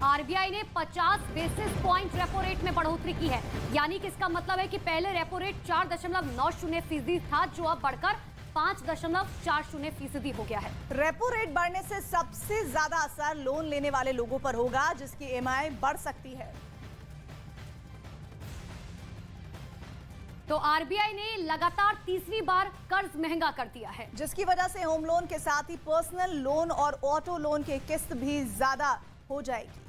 RBI ने 50 basis point repo rate में बढ़ोतरी की है। यानी कि इसका मतलब है कि पहले रेपो रेट 4.90% था, जो अब बढ़कर 5.40% हो गया है। रेपो रेट बढ़ने से सबसे ज्यादा असर लोन लेने वाले लोगों पर होगा, जिसकी ईएमआई बढ़ सकती है। तो आरबीआई ने लगातार तीसरी बार कर्ज महंगा कर दिया है, जिसकी वजह से होम लोन के साथ ही पर्सनल लोन और ऑटो लोन की किस्त भी ज्यादा हो जाएगी।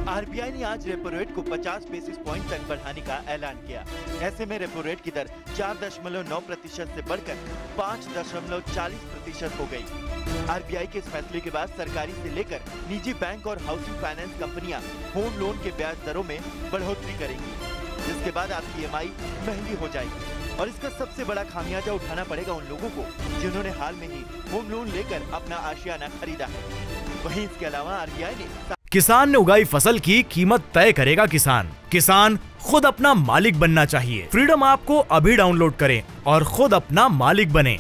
आरबीआई ने आज रेपो रेट को 50 बेसिस पॉइंट तक बढ़ाने का ऐलान किया। ऐसे में रेपो रेट की दर 4.9% से बढ़कर 5.40% हो गई। आरबीआई के इस फैसले के बाद सरकारी से लेकर निजी बैंक और हाउसिंग फाइनेंस कंपनियां होम लोन के ब्याज दरों में बढ़ोतरी करेंगी, जिसके बाद आपकी ईएमआई महंगी हो जाएगी। और इसका सबसे बड़ा खामियाजा उठाना पड़ेगा उन लोगों को जिन्होंने हाल में ही होम लोन लेकर अपना आशियाना खरीदा है। वहीं इसके अलावा आरबीआई ने किसान ने उगाई फसल की कीमत तय करेगा किसान। किसान खुद अपना मालिक बनना चाहिए। फ्रीडम ऐप को अभी डाउनलोड करें और खुद अपना मालिक बने।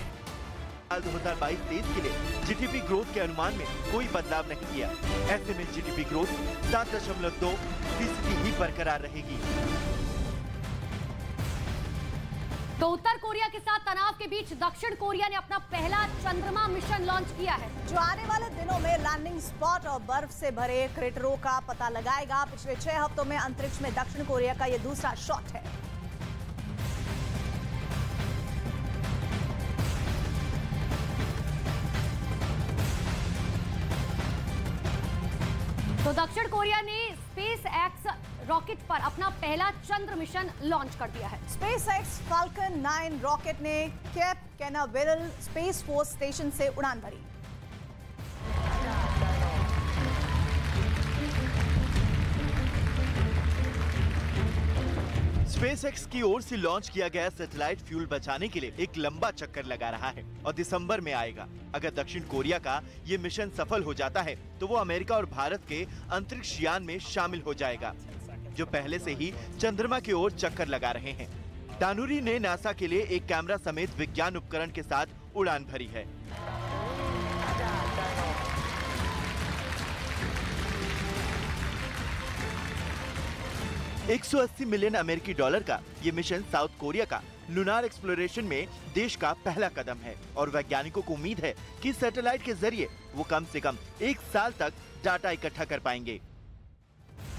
2022-23 के लिए जीडीपी ग्रोथ के अनुमान में कोई बदलाव नहीं किया। ऐसे में जीडीपी ग्रोथ 7.2% ही बरकरार रहेगी। तो उत्तर कोरिया के साथ तनाव के बीच दक्षिण कोरिया ने अपना पहला चंद्रमा मिशन लॉन्च किया है, जो आने वाले दिनों में लैंडिंग स्पॉट और बर्फ से भरे क्रेटरों का पता लगाएगा। पिछले 6 हफ्तों में अंतरिक्ष में दक्षिण कोरिया का यह दूसरा शॉट है। तो दक्षिण कोरिया ने स्पेस एक्स रॉकेट पर अपना पहला चंद्र मिशन लॉन्च कर दिया है। स्पेस एक्स फाल्कन 9 रॉकेट ने Cape Canaveral space force station से उड़ान भरी। स्पेसएक्स की ओर से लॉन्च किया गया सैटेलाइट फ्यूल बचाने के लिए एक लंबा चक्कर लगा रहा है और दिसंबर में आएगा। अगर दक्षिण कोरिया का ये मिशन सफल हो जाता है तो वो अमेरिका और भारत के अंतरिक्ष यान में शामिल हो जाएगा, जो पहले से ही चंद्रमा की ओर चक्कर लगा रहे हैं। तानूरी ने नासा के लिए एक कैमरा समेत विज्ञान उपकरण के साथ उड़ान भरी है। $180 मिलियन अमेरिकी डॉलर का ये मिशन साउथ कोरिया का लूनार एक्सप्लोरेशन में देश का पहला कदम है और वैज्ञानिकों को उम्मीद है कि सैटेलाइट के जरिए वो कम से कम 1 साल तक डाटा इकट्ठा कर पाएंगे।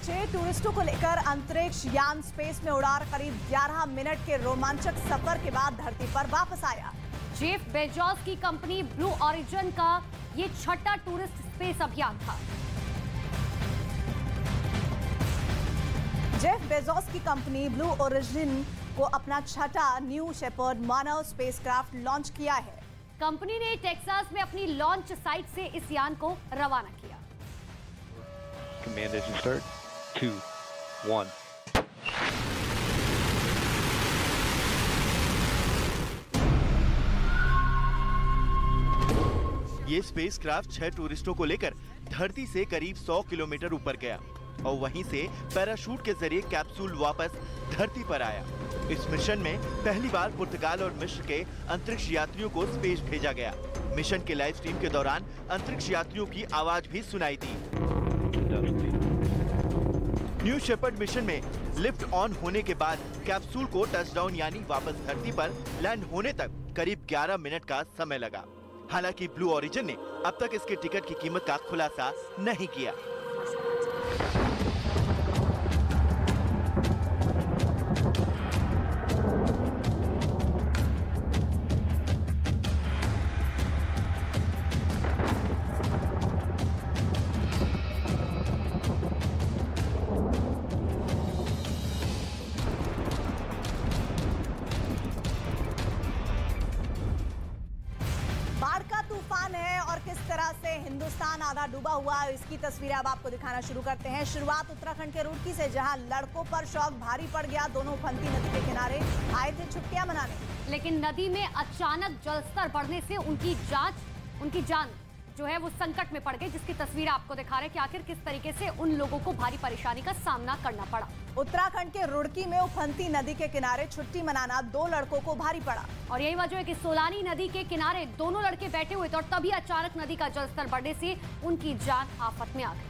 6 टूरिस्टों को लेकर अंतरिक्ष यान स्पेस में उड़ा करीब 11 मिनट के रोमांचक सफर के बाद धरती पर वापस आया। जेफ बेजोस की कंपनी ब्लू ओरिजिन का ये 6वां टूरिस्ट स्पेस अभियान था। जेफ बेजोस की कंपनी ब्लू ओरिजिन को अपना 6वां न्यू शेपर्ड मानव स्पेसक्राफ्ट लॉन्च किया है। कंपनी ने टेक्सास में अपनी लॉन्च साइट से इस यान को रवाना किया। Command engine start. 2, 1. ये स्पेसक्राफ्ट 6 टूरिस्टों को लेकर धरती से करीब 100 किलोमीटर ऊपर गया और वहीं से पैराशूट के जरिए कैप्सूल वापस धरती पर आया। इस मिशन में पहली बार पुर्तगाल और मिस्र के अंतरिक्ष यात्रियों को स्पेस भेजा गया। मिशन के लाइव स्ट्रीम के दौरान अंतरिक्ष यात्रियों की आवाज भी सुनाई दी। न्यू शेपर्ड मिशन में लिफ्ट ऑन होने के बाद कैप्सूल को टचडाउन यानी वापस धरती पर लैंड होने तक करीब 11 मिनट का समय लगा। हालांकि ब्लू ओरिजिन ने अब तक इसके टिकट की कीमत का खुलासा नहीं किया। हिंदुस्तान आधा डूबा हुआ है, इसकी तस्वीरें अब आपको दिखाना शुरू करते हैं। शुरुआत उत्तराखंड के रुड़की से, जहां लड़कों पर शौक भारी पड़ गया। दोनों उफनती नदी के किनारे आए थे छुट्टियां मनाने, लेकिन नदी में अचानक जलस्तर बढ़ने से उनकी जान जो है वो संकट में पड़ गई, जिसकी तस्वीर आपको दिखा रहे हैं कि आखिर किस तरीके से उन लोगों को भारी परेशानी का सामना करना पड़ा। उत्तराखंड के रुड़की में उफनती नदी के किनारे छुट्टी मनाना 2 लड़कों को भारी पड़ा और यही वजह है कि सोलानी नदी के किनारे दोनों लड़के बैठे हुए थे और तभी अचानक नदी का जलस्तर बढ़ने से उनकी जान आफत में आ गई।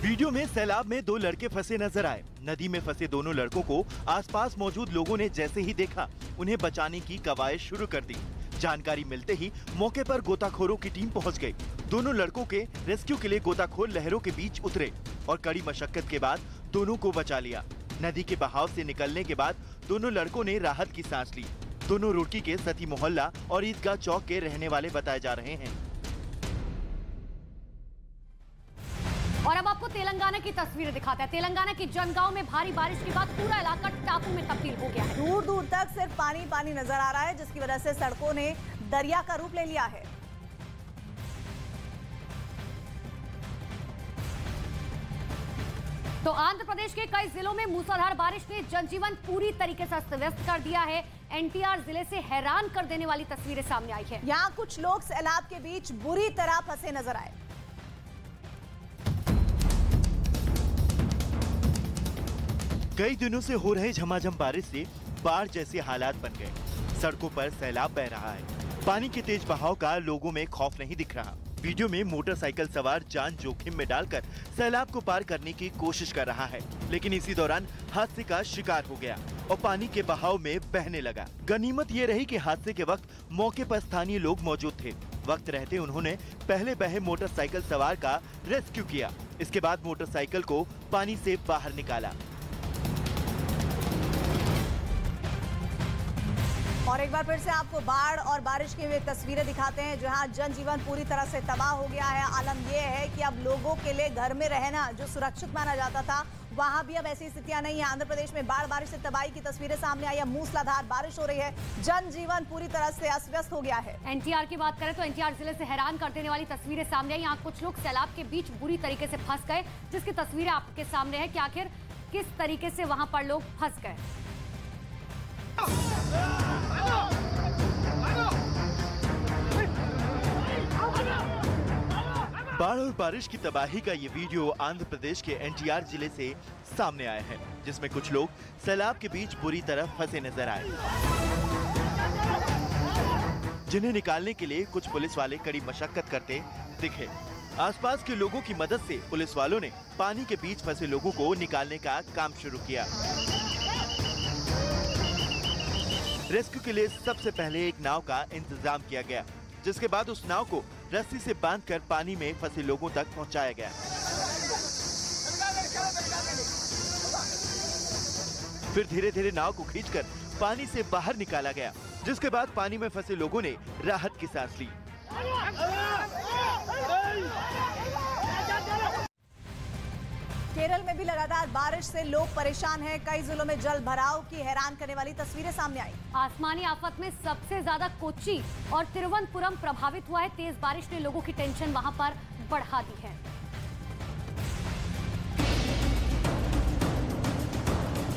वीडियो में सैलाब में 2 लड़के फंसे नजर आए। नदी में फंसे दोनों लड़कों को आसपास मौजूद लोगों ने जैसे ही देखा, उन्हें बचाने की कवायद शुरू कर दी। जानकारी मिलते ही मौके पर गोताखोरों की टीम पहुंच गई। दोनों लड़कों के रेस्क्यू के लिए गोताखोर लहरों के बीच उतरे और कड़ी मशक्कत के बाद दोनों को बचा लिया। नदी के बहाव से निकलने के बाद दोनों लड़कों ने राहत की सांस ली। दोनों रुड़की के सती मोहल्ला और ईदगाह चौक के रहने वाले बताए जा रहे हैं। और अब आपको तेलंगाना की तस्वीरें दिखाते हैं। तेलंगाना की जनगांव में भारी बारिश के बाद पूरा इलाका टापू में तब्दील हो गया है। दूर दूर तक सिर्फ पानी पानी नजर आ रहा है, जिसकी वजह से सड़कों ने दरिया का रूप ले लिया है। तो आंध्र प्रदेश के कई जिलों में मूसलाधार बारिश ने जनजीवन पूरी तरीके से अस्त व्यस्त कर दिया है। एनटीआर जिले से हैरान कर देने वाली तस्वीरें सामने आई है। यहाँ कुछ लोग सैलाब के बीच बुरी तरह फंसे नजर आए। कई दिनों से हो रहे झमाझम बारिश से बाढ़ जैसे हालात बन गए। सड़कों पर सैलाब बह रहा है। पानी के तेज बहाव का लोगों में खौफ नहीं दिख रहा। वीडियो में मोटरसाइकिल सवार जान जोखिम में डालकर सैलाब को पार करने की कोशिश कर रहा है, लेकिन इसी दौरान हादसे का शिकार हो गया और पानी के बहाव में बहने लगा। गनीमत ये रही कि हादसे के वक्त मौके पर स्थानीय लोग मौजूद थे। वक्त रहते उन्होंने पहले बहे मोटरसाइकिल सवार का रेस्क्यू किया। इसके बाद मोटरसाइकिल को पानी से बाहर निकाला। और एक बार फिर से आपको बाढ़ और बारिश की वे तस्वीरें दिखाते हैं, जहां जनजीवन पूरी तरह से तबाह हो गया है। आलम यह है कि अब लोगों के लिए घर में रहना जो सुरक्षित माना जाता था, वहां भी अब ऐसी स्थितियां नहीं है। आंध्र प्रदेश में बाढ़ बारिश से तबाही की तस्वीरें सामने आई है। मूसलाधार बारिश हो रही है, जनजीवन पूरी तरह से अस्त व्यस्त हो गया है। एनटीआर की बात करें तो एनटीआर जिले से हैरान कर देने वाली तस्वीरें सामने आई। यहाँ कुछ लोग सैलाब के बीच बुरी तरीके से फंस गए, जिसकी तस्वीरें आपके सामने है कि आखिर किस तरीके से वहां पर लोग फंस गए। बाढ़ और बारिश की तबाही का ये वीडियो आंध्र प्रदेश के एनटीआर जिले से सामने आया है, जिसमें कुछ लोग सैलाब के बीच बुरी तरह फंसे नजर आए, जिन्हें निकालने के लिए कुछ पुलिस वाले कड़ी मशक्कत करते दिखे। आसपास के लोगों की मदद से पुलिस वालों ने पानी के बीच फंसे लोगों को निकालने का काम शुरू किया। रेस्क्यू के लिए सबसे पहले एक नाव का इंतजाम किया गया, जिसके बाद उस नाव को रस्सी से बांधकर पानी में फंसे लोगों तक पहुंचाया गया। फिर धीरे धीरे नाव को खींचकर पानी से बाहर निकाला गया, जिसके बाद पानी में फंसे लोगों ने राहत की सांस ली। केरल में भी लगातार बारिश से लोग परेशान हैं। कई जिलों में जल भराव की हैरान करने वाली तस्वीरें सामने आई। आसमानी आफत में सबसे ज्यादा कोच्चि और तिरुवनंतपुरम प्रभावित हुआ है। तेज बारिश ने लोगों की टेंशन वहां पर बढ़ा दी है।